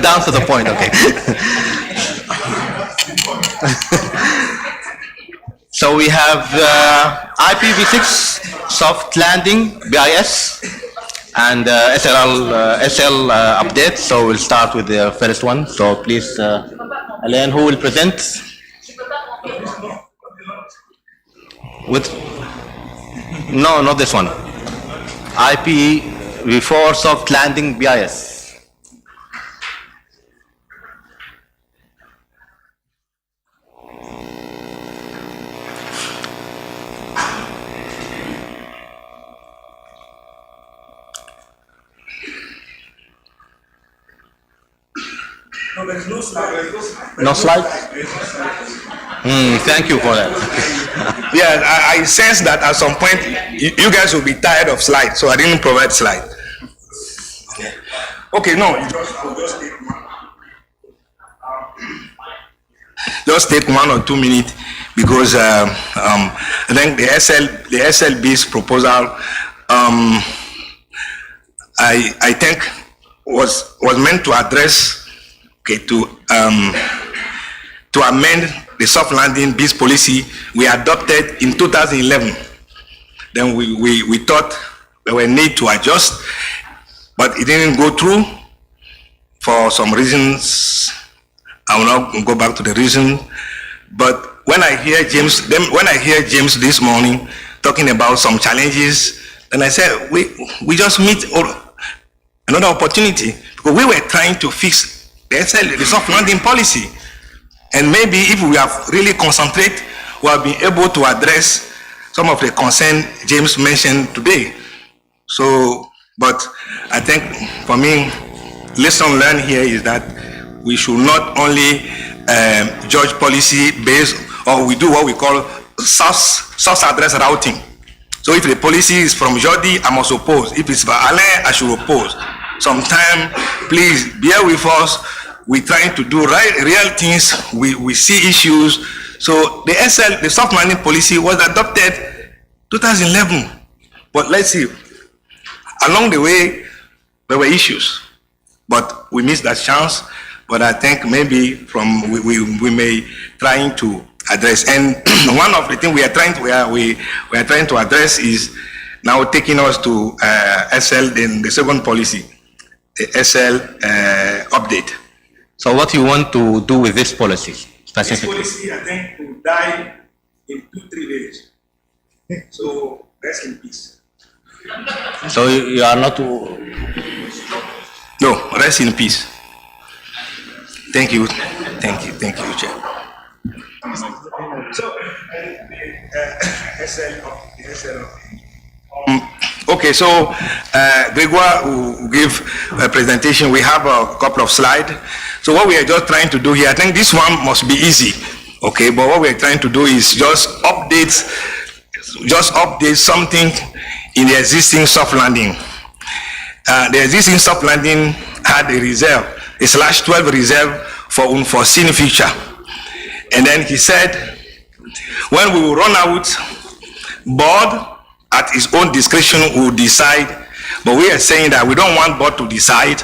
Down to the point, okay. So we have IPv6 soft landing BIS and SL update. So we'll start with the first one. So please, Alain, who will present? With no, not this one. IPv4 soft landing BIS. No, there is no slide. No slide? Thank you for that. Yeah, I sense that at some point you guys will be tired of slides, so I didn't provide slide. Okay, no, just take 1 or 2 minutes because I think the SLB's proposal I think was meant to address to amend the soft landing BIS policy we adopted in 2011. Then we thought there were need to adjust, but it didn't go through for some reasons. I will not go back to the reason. But when I hear James this morning talking about some challenges, then I said we just meet another opportunity, because we were trying to fix the soft landing policy, and maybe if we have really concentrate, we have been able to address some of the concern James mentioned today. So, but I think for me, lesson learned here is that we should not only judge policy based, or we do what we call source address routing. So if the policy is from Jordi, I must oppose. If it's for Alain, I should oppose. Sometime, please bear with us. We're trying to do real things. We see issues. So the soft landing policy was adopted 2011. But let's see, along the way, there were issues, but we missed that chance. But I think maybe we may trying to address. And one of the things we are trying to address is now taking us to SL in the second policy, the SL update. So what you want to do with this policy specifically? This policy, I think, will die in 2-3 days. So rest in peace. So you are not No, rest in peace. Thank you, Chair. So the SL. Okay, so Gregoire will give a presentation. We have a couple of slides. So what we are just trying to do here, I think this one must be easy, okay? But what we are trying to do is just update something in the existing soft landing. The existing soft landing had a reserve, a /12 reserve for unforeseen future. And then he said, when we will run out, board at his own discretion will decide. But we are saying that we don't want board to decide,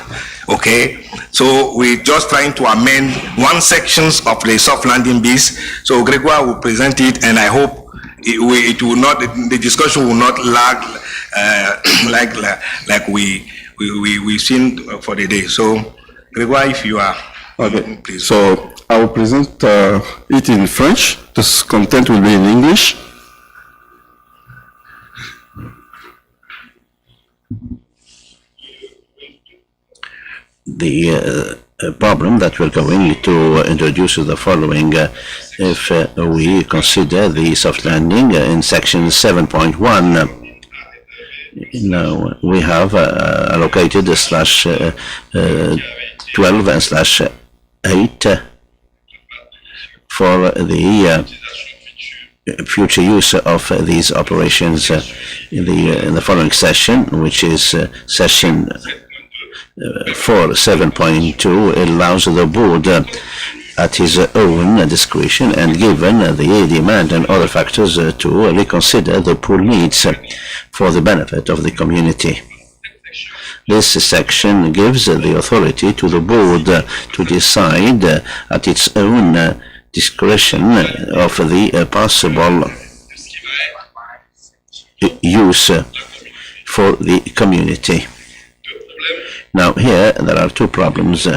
okay? So we're just trying to amend one sections of the soft landing BIS. So Gregoire will present it, and I hope it will not, the discussion will not lag like we've seen for the day. So Gregoire, if you are okay, please. So I will present it in French. This content will be in English. The problem that we're going to introduce is the following. If we consider the soft landing in section 7.1, now we have allocated /12 and /8 for the future use of these operations in the following session, which is session 4.7.2, allows the board at his own discretion and given the demand and other factors to reconsider the pool needs for the benefit of the community. This section gives the authority to the board to decide at its own discretion of the possible use for the community. Now here there are two problems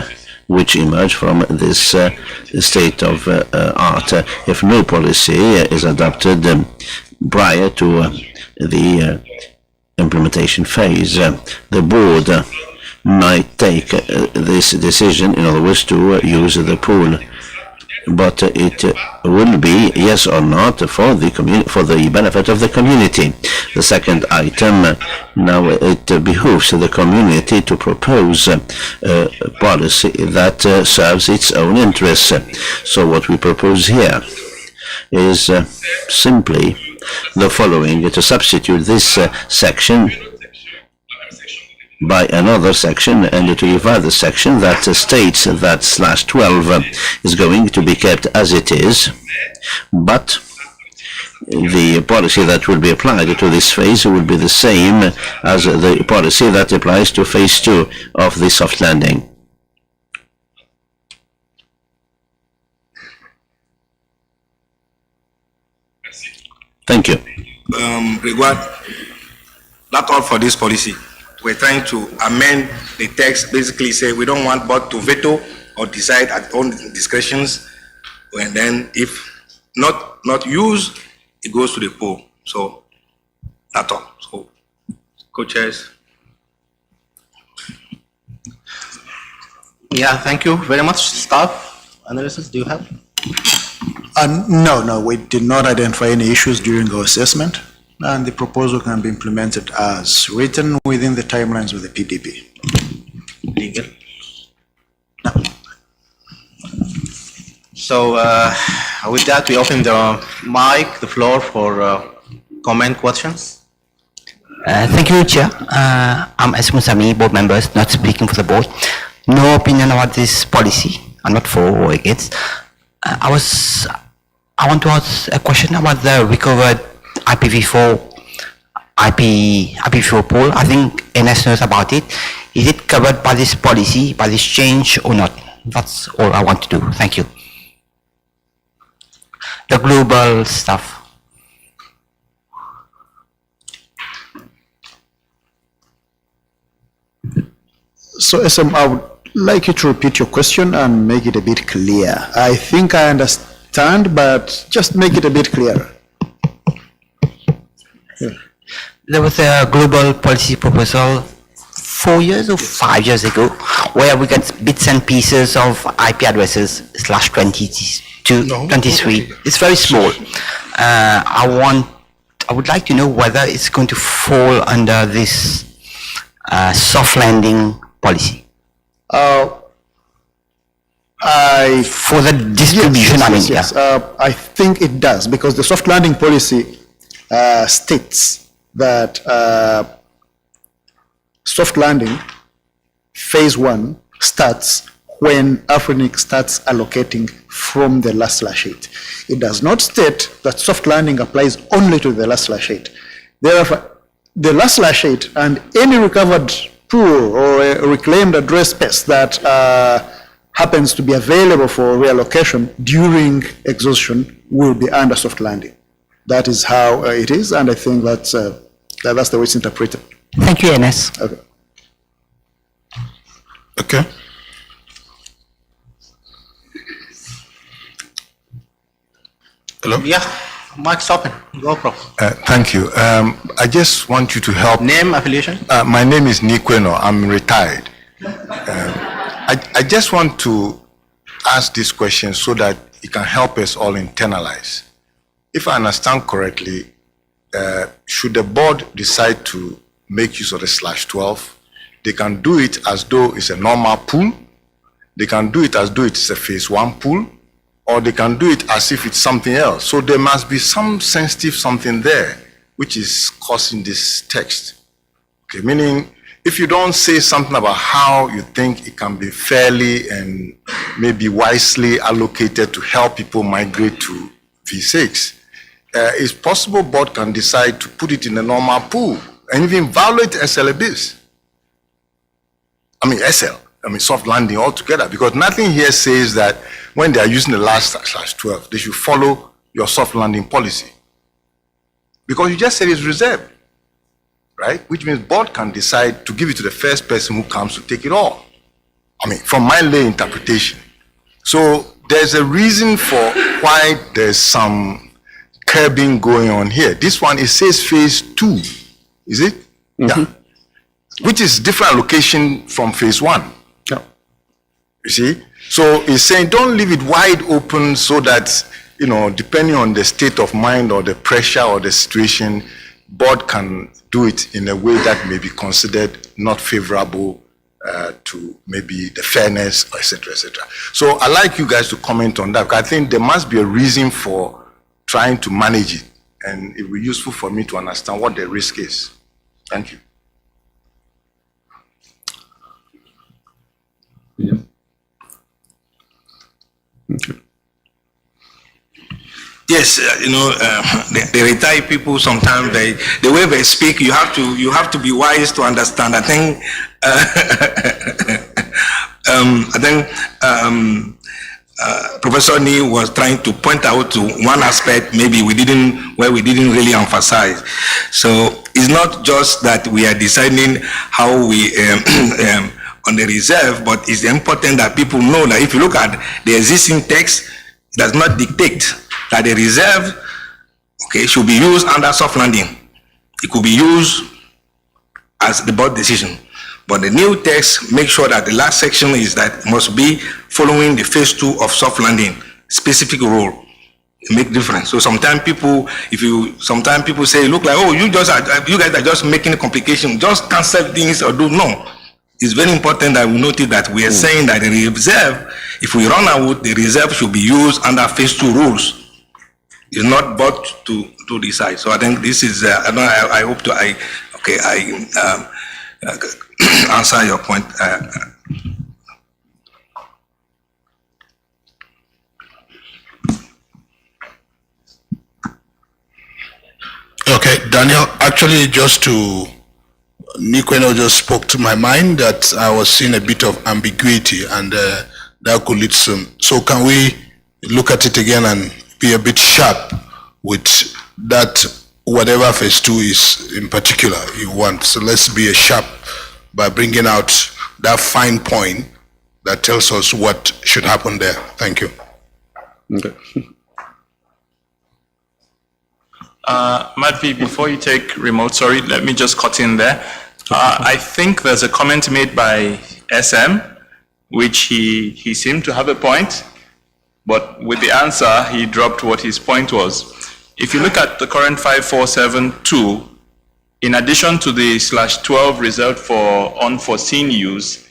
which emerge from this state of art. If no policy is adopted prior to the implementation phase, the board might take this decision, in other words, to use the pool. But it will be yes or not for the benefit of the community. The second item, now it behooves the community to propose a policy that serves its own interests. So what we propose here is simply the following: to substitute this section by another section and to divide the section that states that /12 is going to be kept as it is, but the policy that will be applied to this phase will be the same as the policy that applies to phase 2 of the soft landing. Thank you. Regard, that's all for this policy. We're trying to amend the text, basically say we don't want board to veto or decide at own discretions, and then if not used, it goes to the poll. So that's all. So, co-chairs. Yeah, thank you very much. Staff analysis, do you have? No, we did not identify any issues during our assessment, and the proposal can be implemented as written within the timelines of the PDP. Legal? No. So with that, we open the floor for comment, questions. Thank you, Chair. I'm Esmu Sami, board members, not speaking for the board. No opinion about this policy. I'm not for or against. I want to ask a question about the recovered IPv4 pool. I think NS knows about it. Is it covered by this policy, by this change or not? That's all I want to do. Thank you. The global stuff. So SM, I would like you to repeat your question and make it a bit clear. I think I understand, but just make it a bit clearer. Yeah. There was a global policy proposal 4 years or 5 years ago where we got bits and pieces of IP addresses /22, 23. It's very small. I would like to know whether it's going to fall under this soft landing policy. For the distribution, yes. I think it does, because the soft landing policy states that soft landing phase 1 starts when AFRINIC starts allocating from the last /8. It does not state that soft landing applies only to the last /8. Therefore, the last /8 and any recovered pool or a reclaimed address space that happens to be available for reallocation during exhaustion will be under soft landing. That is how it is, and I think that's the way it's interpreted. Thank you, NS. Okay. Okay. Hello? Yeah, mic's open. Go, Prof. Thank you. I just want you to help. Name, affiliation? My name is Nikweno. I'm retired. I just want to ask this question so that it can help us all internalize. If I understand correctly, should the board decide to make use of the /12, they can do it as though it's a normal pool, they can do it as though it's a phase 1 pool, or they can do it as if it's something else. So there must be some sensitive something there which is causing this text. Okay, meaning if you don't say something about how you think it can be fairly and maybe wisely allocated to help people migrate to V6, it's possible board can decide to put it in a normal pool and even violate SLABs. SL, soft landing altogether, because nothing here says that when they are using the last /12, they should follow your soft landing policy. Because you just said it's reserved, right? Which means board can decide to give it to the first person who comes to take it all. From my lay interpretation. So there's a reason for why there's some curbing going on here. This one, it says phase 2, is it? Yeah. Which is different allocation from phase 1. Yeah. You see? So it's saying don't leave it wide open so that, depending on the state of mind or the pressure or the situation, board can do it in a way that may be considered not favorable to maybe the fairness, etc., etc. So I'd like you guys to comment on that, because I think there must be a reason for trying to manage it, and it will be useful for me to understand what the risk is. Thank you. Yeah. Okay. Yes, the retired people sometimes the way they speak, you have to be wise to understand. I think Professor Nee was trying to point out to one aspect maybe we didn't really emphasize. So it's not just that we are deciding how we on the reserve, but it's important that people know that if you look at the existing text, it does not dictate that the reserve, should be used under soft landing. It could be used as the board decision. But the new text makes sure that the last section is that it must be following the phase 2 of soft landing, specific rule. It makes difference. So sometimes people say, look like, oh, you guys are just making a complication, just cancel things or do no. It's very important that we notice that we are saying that the reserve, if we run out, the reserve should be used under phase 2 rules. It's not but to decide. So I think this is, I hope to, answer your point. Okay, Daniel, actually just to, Nikweno just spoke to my mind that I was seeing a bit of ambiguity and that could lead to, so can we look at it again and be a bit sharp with that, whatever phase 2 is in particular you want. So let's be sharp by bringing out that fine point that tells us what should happen there. Thank you. Okay. Madvi, before you take remote, sorry, let me just cut in there. I think there's a comment made by SM, which he seemed to have a point, but with the answer, he dropped what his point was. If you look at the current 5472, in addition to the /12 reserved for unforeseen use,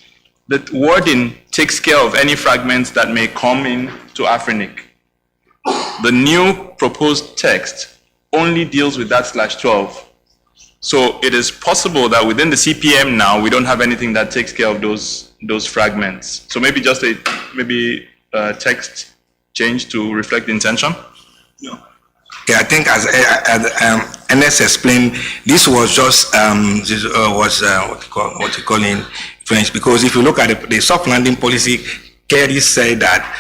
the wording takes care of any fragments that may come in to AFRINIC. The new proposed text only deals with that /12. So it is possible that within the CPM now, we don't have anything that takes care of those fragments. So maybe just a text change to reflect the intention? No. Okay, I think as NS explained, this was just what you call in French, because if you look at the soft landing policy, Kerry said that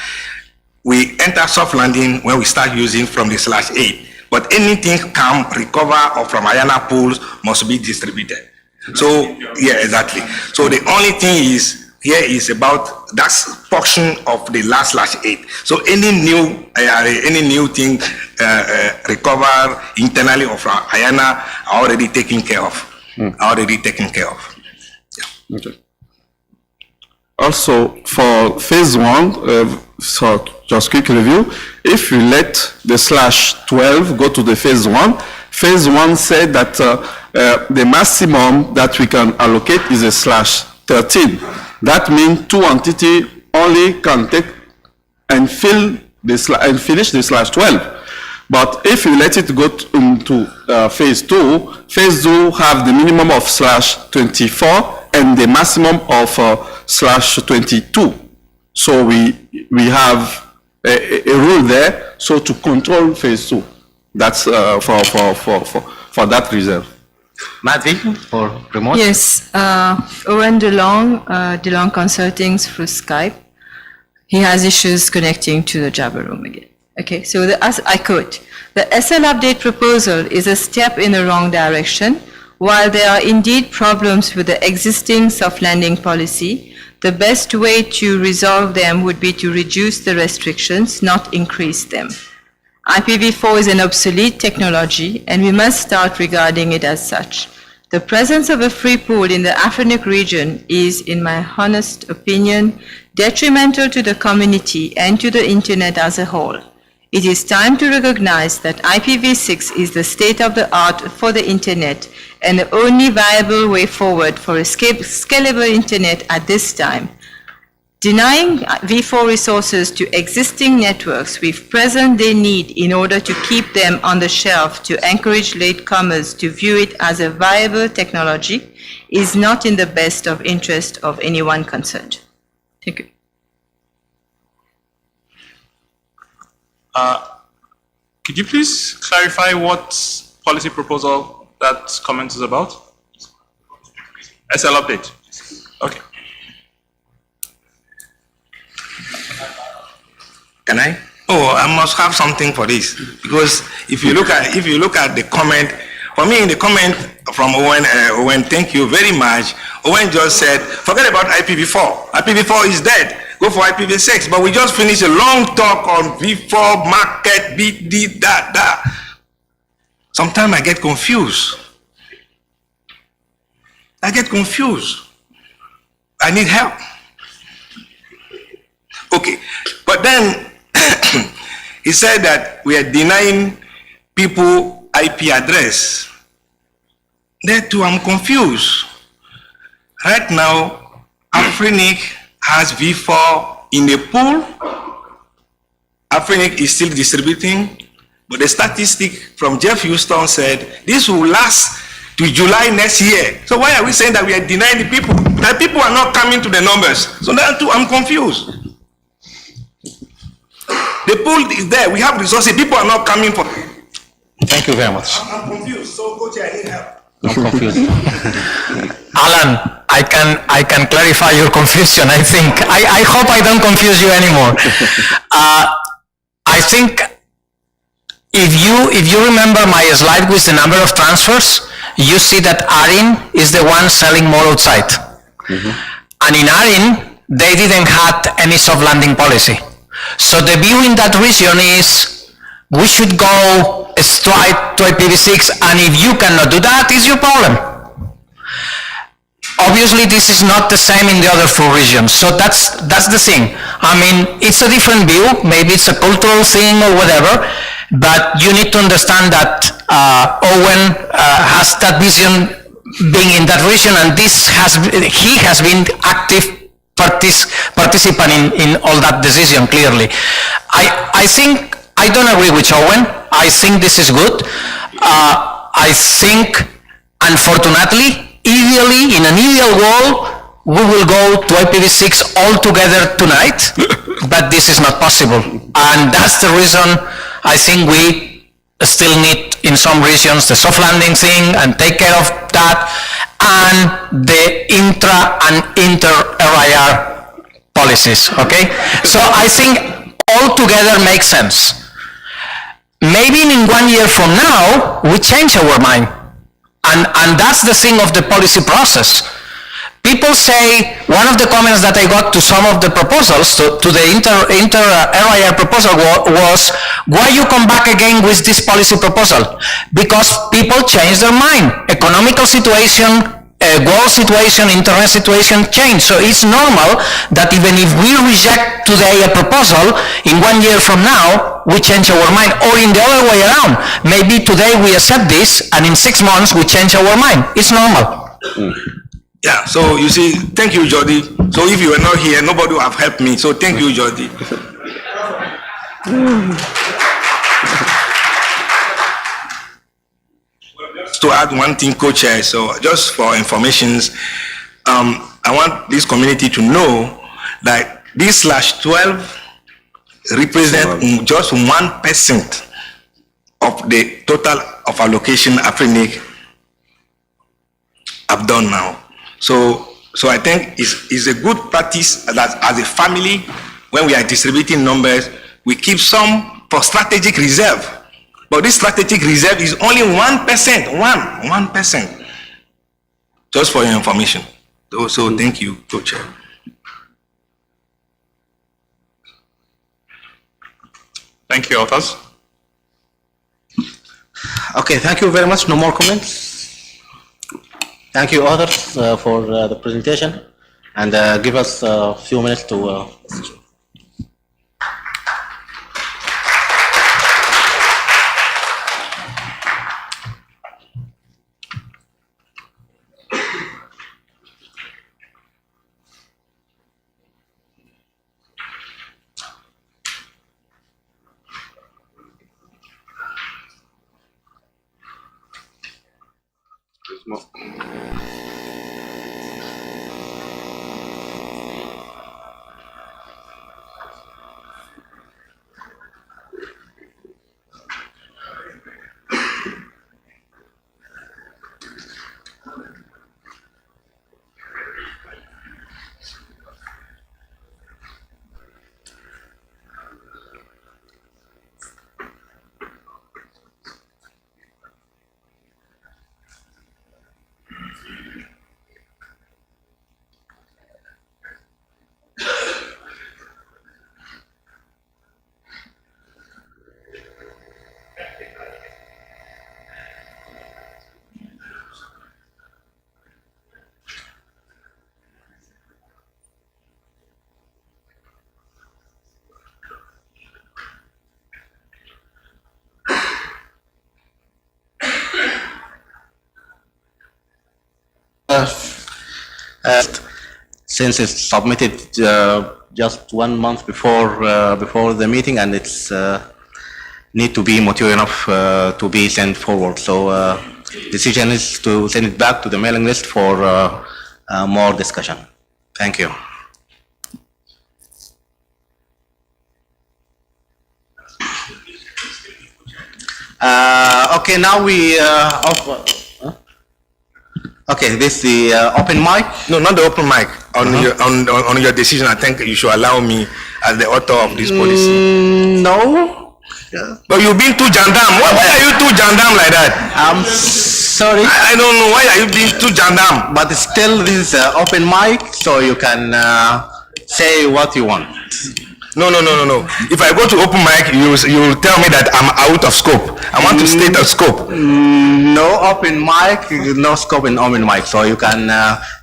we enter soft landing when we start using from the /8, but anything come, recover, or from IANA pools must be distributed. So, yeah, exactly. So the only thing is, here is about that portion of the last /8. So any new thing recover internally or from IANA are already taken care of. Yeah. Okay. Also, for phase 1, so just quick review, if you let the /12 go to the phase 1 said that the maximum that we can allocate is a /13. That means 2 entities only can take and fill this and finish the /12. But if you let it go into phase 2 have the minimum of /24 and the maximum of /22. So we have a rule there, so to control phase 2. That's for that reserve. Madvi for remote? Yes, Owen DeLong Consulting through Skype. He has issues connecting to the Jabber room again. Okay, so as I quote, the SL update proposal is a step in the wrong direction. While there are indeed problems with the existing soft landing policy, the best way to resolve them would be to reduce the restrictions, not increase them. IPv4 is an obsolete technology, and we must start regarding it as such. The presence of a free pool in the AFRINIC region is, in my honest opinion, detrimental to the community and to the Internet as a whole. It is time to recognize that IPv6 is the state of the art for the Internet and the only viable way forward for a scalable Internet at this time. Denying V4 resources to existing networks with present-day need in order to keep them on the shelf to encourage latecomers to view it as a viable technology is not in the best of interest of anyone concerned. Thank you. Could you please clarify what policy proposal that comment is about? SL update. Okay. Can I? Oh, I must have something for this, because if you look at the comment, for me, in the comment from Owen, thank you very much. Owen just said, forget about IPv4. IPv4 is dead. Go for IPv6. But we just finished a long talk on V4, market, BD, da. Sometimes I get confused. I need help. Okay, but then he said that we are denying people IP address. There too, I'm confused. Right now, AFRINIC has V4 in the pool. AFRINIC is still distributing, but the statistic from Jeff Houston said this will last to July next year. So why are we saying that we are denying the people? That people are not coming to the numbers. So that too, I'm confused. The pool is there. We have resources. People are not coming for. Thank you very much. I'm confused. So, Coach, I need help. I'm confused. Alan, I can clarify your confusion. I think I hope I don't confuse you anymore. I think if you remember my slide with the number of transfers, you see that ARIN is the one selling more outside, and in ARIN they didn't have any soft landing policy. So the view in that region is we should go straight to IPv6, and if you cannot do that, it's your problem. Obviously, this is not the same in the other 4 regions, so that's the thing. I mean, it's a different view, maybe it's a cultural thing or whatever, but you need to understand that Owen has that vision being in that region, and he has been active participant in all that decision, clearly. I think, I don't agree with Owen. I think this is good. I think, unfortunately, ideally, in an ideal world, we will go to IPv6 all together tonight, but this is not possible. And that's the reason I think we still need, in some regions, the soft landing thing and take care of that, and the intra and inter-RIR policies, okay? So I think all together makes sense. Maybe in 1 year from now, we change our mind. And that's the thing of the policy process. People say, one of the comments that I got to some of the proposals, to the inter-RIR proposal was, why you come back again with this policy proposal? Because people change their mind. Economical situation, world situation, internet situation change. So it's normal that even if we reject today a proposal, in 1 year from now, we change our mind. Or in the other way around. Maybe today we accept this, and in 6 months we change our mind. It's normal. Yeah, so you see, thank you, Jordi. So if you were not here, nobody would have helped me. So thank you, Jordi. To add one thing, co-chair, so just for informations, I want this community to know that this /12 represent just 1% of the total of allocation AFRINIC have done now. So I think it's a good practice that as a family, when we are distributing numbers, we keep some for strategic reserve. But this strategic reserve is only 1%, 1%. Just for your information. So thank you, Co-Chair. Thank you, authors. Okay, thank you very much. No more comments. Thank you, authors, for the presentation, and give us a few minutes to. Since it's submitted just 1 month before the meeting, and it's need to be mature enough to be sent forward. So decision is to send it back to the mailing list for more discussion. Thank you. Okay, now we okay, this is the open mic. No, not the open mic. On your decision, I think you should allow me as the author of this policy. No. But you've been too jandam. Why are you too jandam like that? I'm sorry. I don't know. Why are you being too jandam? But still, this is open mic, so you can say what you want. No. If I go to open mic, you will tell me that I'm out of scope. I want to state a scope. No open mic, no scope in open mic, so you can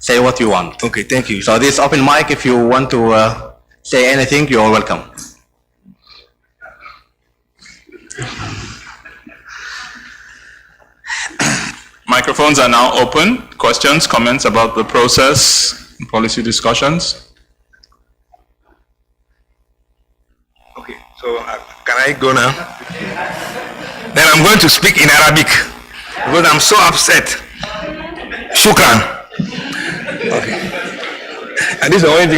say what you want. Okay, thank you. So this open mic, if you want to say anything, you're welcome. Microphones are now open. Questions, comments about the process, policy discussions? Okay, so can I go now? Then I'm going to speak in Arabic because I'm so upset. Shukran. Okay. And this is the only thing